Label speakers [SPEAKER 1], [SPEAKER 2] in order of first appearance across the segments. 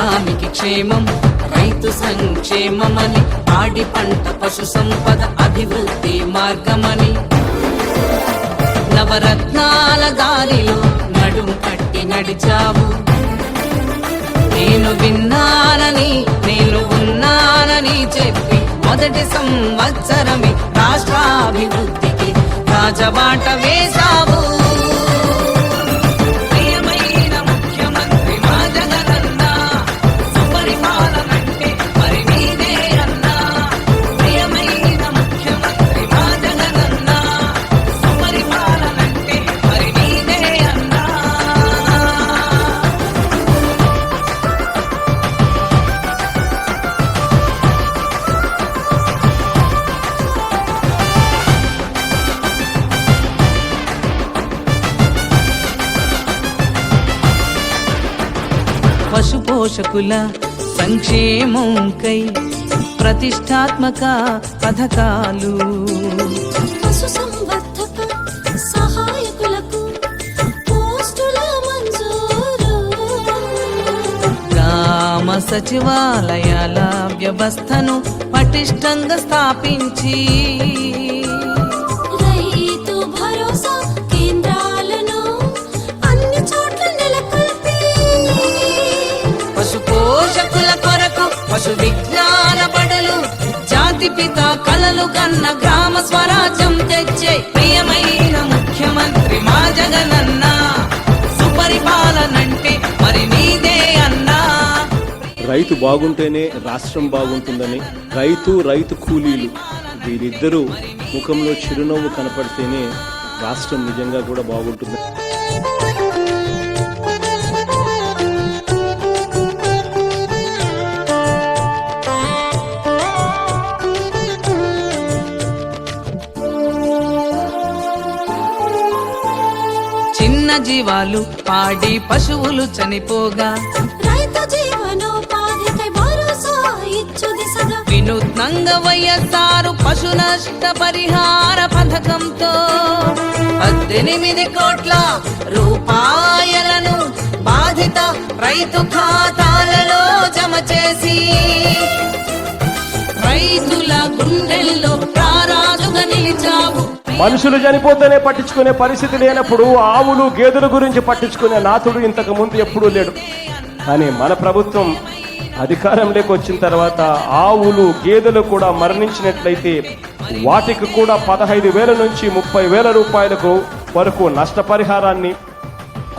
[SPEAKER 1] రాష్ట్రానికి క్షేమం రైతు సంక్షేమమని, పాడి పంట పశు సంపద అభివృద్ధి మార్గమని, నవరత్నాల దారిలో నడుం కట్టి నడిచావు. నేను విన్నానని నేను ఉన్నానని చెప్పి మొదటి సంవత్సరమే రాష్ట్రాభివృద్ధికి రాజబాట వేశావు. పశు పోషకుల సంక్షేమంకై ప్రతిష్టాత్మక పథకాలు,
[SPEAKER 2] పశు సంవర్ధక సహాయకులకు పోస్టుల మంజూరు,
[SPEAKER 1] గ్రామ సచివాలయాల వ్యవస్థను పటిష్టంగా స్థాపించి
[SPEAKER 2] రైతు భరోసా కేంద్రాలను అన్ని చోట్ల నెలకొల్పి,
[SPEAKER 1] పశు పోషకుల కొరకు పశు విజ్ఞాన బడులు, జాతిపిత కలలు కన్న గ్రామ స్వరాజ్యం తెచ్చే ప్రియమైన ముఖ్యమంత్రి మా జగనన్న. సుపరిపాలనంటే మరి నీదే అన్నా.
[SPEAKER 3] రైతు బాగుంటేనే రాష్ట్రం బాగుంటుందని, రైతు కూలీలు వీరిద్దరూ ముఖంలో చిరునవ్వు కనపడితేనే రాష్ట్రం నిజంగా కూడా బాగుంటుంది.
[SPEAKER 1] చిన్న జీవాలు పాడి పశువులు చనిపోగా
[SPEAKER 2] రైతు జీవనోపాధికై భరోసా ఇచ్చు దిశగా
[SPEAKER 1] వినూత్నంగా వైఎస్ఆర్ పశు నష్ట పరిహార పథకంతో 18 కోట్ల రూపాయలను బాధిత రైతు ఖాతాలలో జమ చేసి రైతుల గుండెల్లో రారాజుగా నిలిచావు.
[SPEAKER 3] మనుషులు చనిపోతేనే పట్టించుకునే పరిస్థితి లేనప్పుడు ఆవులు గేదెల గురించి పట్టించుకునే నాథుడు ఇంతకు ముందు ఎప్పుడూ లేడు. కానీ మన ప్రభుత్వం అధికారంలోకి వచ్చిన తర్వాత ఆవులు గేదెలు కూడా మరణించినట్లయితే వాటికి కూడా 15,000 నుంచి 30,000 రూపాయలకు వరకు నష్టపరిహారాన్ని,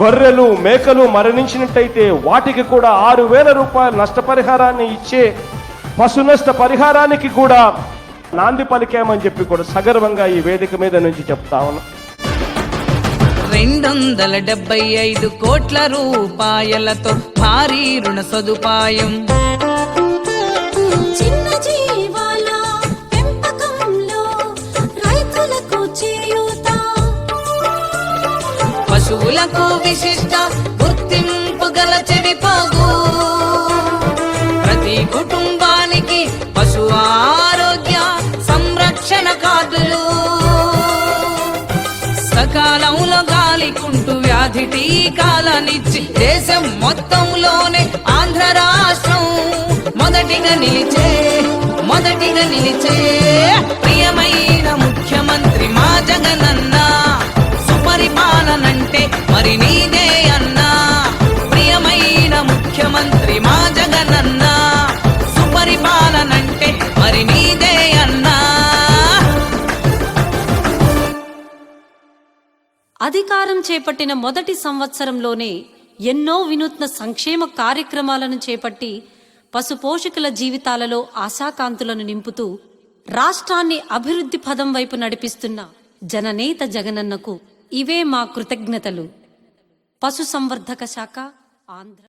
[SPEAKER 3] గొర్రెలు మేకలు మరణించినట్టయితే వాటికి కూడా 6,000 రూపాయల నష్టపరిహారాన్ని ఇచ్చే పశు నష్ట పరిహారానికి కూడా నాంది పలికామని చెప్పి కూడా సగర్వంగా ఈ వేదిక మీద నుంచి చెప్తా ఉన్నా.
[SPEAKER 1] 275 కోట్ల రూపాయలతో భారీ రుణ సదుపాయం,
[SPEAKER 2] చిన్న జీవాల పెంపకంలో రైతులకు చేయూత,
[SPEAKER 1] పశువులకు విశిష్ట గుర్తింపు గల చెవిపోగు, ప్రతి కుటుంబానికి పశు ఆరోగ్య సంరక్షణ కార్డులు, సకాలంలో గాలికుంటూ వ్యాధి టీకాలనిచ్చి దేశం మొత్తంలోనే ఆంధ్ర రాష్ట్రం మొదటిగా నిలిచే ప్రియమైన ముఖ్యమంత్రి మా జగనన్న. సుపరిపాలనంటే మరి నీదే అన్నా. ప్రియమైన ముఖ్యమంత్రి మా జగనన్న. సుపరిపాలనంటే మరి నీదే అన్నా.
[SPEAKER 4] అధికారం చేపట్టిన మొదటి సంవత్సరంలోనే ఎన్నో వినూత్న సంక్షేమ కార్యక్రమాలను చేపట్టి పశుపోషకుల జీవితాలలో ఆశాకాంతులను నింపుతూ రాష్ట్రాన్ని అభివృద్ధి పదం వైపు నడిపిస్తున్న జననేత జగనన్నకు ఇవే మా కృతజ్ఞతలు. పశుసంవర్ధక శాఖ, ఆంధ్ర.